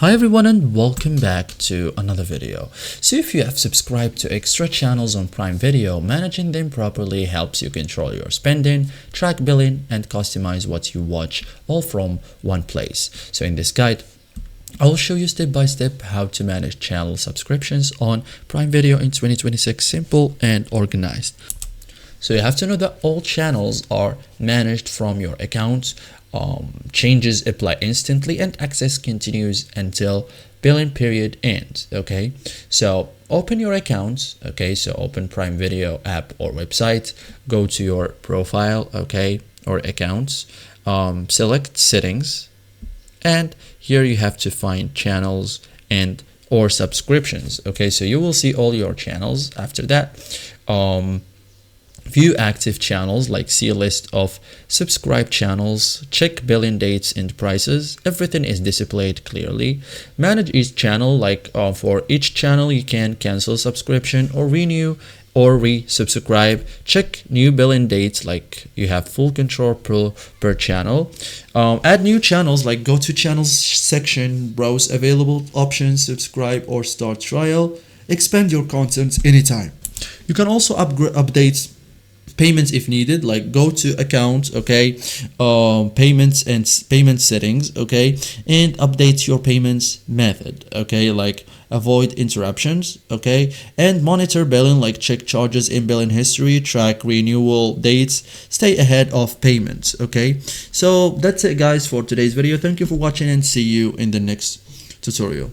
Hi everyone and welcome back to another video. So if you have subscribed to extra channels on Prime Video, managing them properly helps you control your spending, track billing, and customize what you watch all from one place. So in this guide, I'll show you step by step how to manage channel subscriptions on Prime Video in 2026, simple and organized. So you have to know that all channels are managed from your account. Changes apply instantly and access continues until billing period ends. Okay, so open your account. Okay, so open Prime Video app or website, go to your profile, okay, or accounts, select settings, and here you have to find channels and or subscriptions. Okay, so you will see all your channels. After that, view active channels, like see a list of subscribed channels, check billing dates and prices. Everything is displayed clearly. Manage each channel, like for each channel you can cancel subscription or renew or resubscribe. Check new billing dates, like you have full control per channel. Add new channels, like go to channels section, browse available options, subscribe or start trial. Expand your content anytime. You can also update payments if needed, like go to account, okay, payments and payment settings, okay, and update your payments method, okay, like avoid interruptions, okay, and monitor billing, like check charges in billing history, track renewal dates, stay ahead of payments. Okay, so that's it guys for today's video. Thank you for watching and see you in the next tutorial.